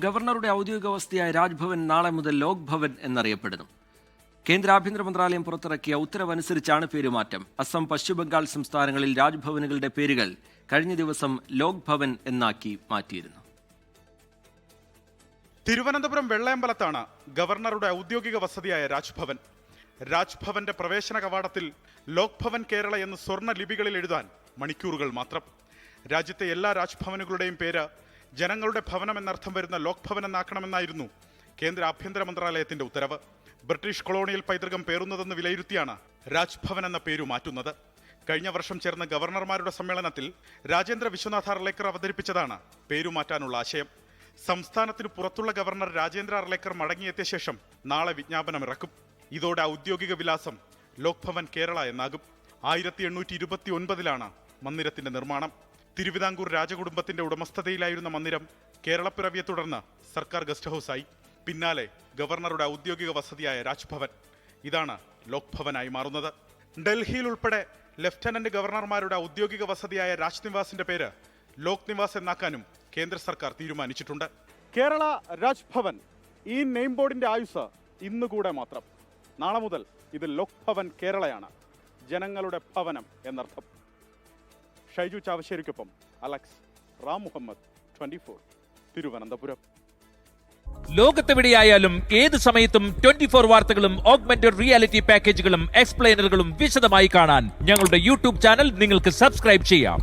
ഗവർണറുടെ ഔദ്യോഗിക വസതിയായ രാജ്ഭവൻ നാളെ മുതൽ ലോക് ഭവൻ എന്നറിയപ്പെടുന്നു. കേന്ദ്ര ആഭ്യന്തര മന്ത്രാലയം പുറത്തിറക്കിയ ഉത്തരവനുസരിച്ചാണ് പേരുമാറ്റം. അസം, പശ്ചിമബംഗാൾ സംസ്ഥാനങ്ങളിൽ രാജ്ഭവനുകളുടെ പേരുകൾ കഴിഞ്ഞ ദിവസം ലോക് ഭവൻ എന്നാക്കി മാറ്റിയിരുന്നു. തിരുവനന്തപുരം വെള്ളയമ്പലത്താണ് ഗവർണറുടെ ഔദ്യോഗിക വസതിയായ രാജ്ഭവൻ. രാജ്ഭവന്റെ പ്രവേശന കവാടത്തിൽ ലോക് ഭവൻ കേരള എന്ന് സ്വർണ്ണ ലിപികളിൽ എഴുതാൻ മണിക്കൂറുകൾ മാത്രം. രാജ്യത്തെ എല്ലാ രാജ്ഭവനുകളുടെയും പേര് ജനങ്ങളുടെ ഭവനം എന്നർത്ഥം വരുന്ന ലോക് ഭവൻ എന്നാക്കണമെന്നായിരുന്നു കേന്ദ്ര ആഭ്യന്തര മന്ത്രാലയത്തിന്റെ ഉത്തരവ്. ബ്രിട്ടീഷ് കൊളോണിയൽ പൈതൃകം പേറുന്നതെന്ന് വിലയിരുത്തിയാണ് രാജ്ഭവൻ എന്ന പേരു മാറ്റുന്നത്. കഴിഞ്ഞ വർഷം ചേർന്ന ഗവർണർമാരുടെ സമ്മേളനത്തിൽ രാജേന്ദ്ര വിശ്വനാഥ് അർലേക്കർ അവതരിപ്പിച്ചതാണ് പേരുമാറ്റാനുള്ള ആശയം. സംസ്ഥാനത്തിന് പുറത്തുള്ള ഗവർണർ രാജേന്ദ്ര അർലേക്കർ മടങ്ങിയെത്തിയ ശേഷം നാളെ വിജ്ഞാപനമിറക്കും. ഇതോടെ ഔദ്യോഗിക വിലാസം ലോക് ഭവൻ കേരള എന്നാകും. 1829 മന്ദിരത്തിന്റെ നിർമ്മാണം. തിരുവിതാംകൂർ രാജകുടുംബത്തിന്റെ ഉടമസ്ഥതയിലായിരുന്ന മന്ദിരം കേരളപ്പിറവിയെ തുടർന്ന് സർക്കാർ ഗസ്റ്റ് ഹൗസായി. പിന്നാലെ ഗവർണറുടെ ഔദ്യോഗിക വസതിയായ രാജ്ഭവൻ. ഇതാണ് ലോക് ഭവനായി മാറുന്നത്. ഡൽഹിയിൽ ഉൾപ്പെടെ ലഫ്റ്റനന്റ് ഗവർണർമാരുടെ ഔദ്യോഗിക വസതിയായ രാജ്നിവാസിന്റെ പേര് ലോക് നിവാസ് എന്നാക്കാനും കേന്ദ്ര സർക്കാർ തീരുമാനിച്ചിട്ടുണ്ട്. കേരള രാജ്ഭവൻ ഈ നെയിം ബോർഡിന്റെ ആയുസ് ഇന്നുകൂടെ മാത്രം. നാളെ മുതൽ ഇത് ലോക് ഭവൻ കേരളയാണ്, ജനങ്ങളുടെ ഭവനം എന്നർത്ഥം. ഷൈജു ചാവശ്ശേരിക്കൊപ്പം അലക്സ് റാം മുഹമ്മദ്, 24 തിരുവനന്തപുരം. ലോകത്തെവിടെയായാലും ഏത് സമയത്തും 24 വാർത്തകളും ഓഗ്മെന്റഡ് റിയാലിറ്റി പാക്കേജുകളും എക്സ്പ്ലെയിനറുകളും വിശദമായി കാണാൻ ഞങ്ങളുടെ യൂട്യൂബ് ചാനൽ നിങ്ങൾക്ക് സബ്സ്ക്രൈബ് ചെയ്യാം.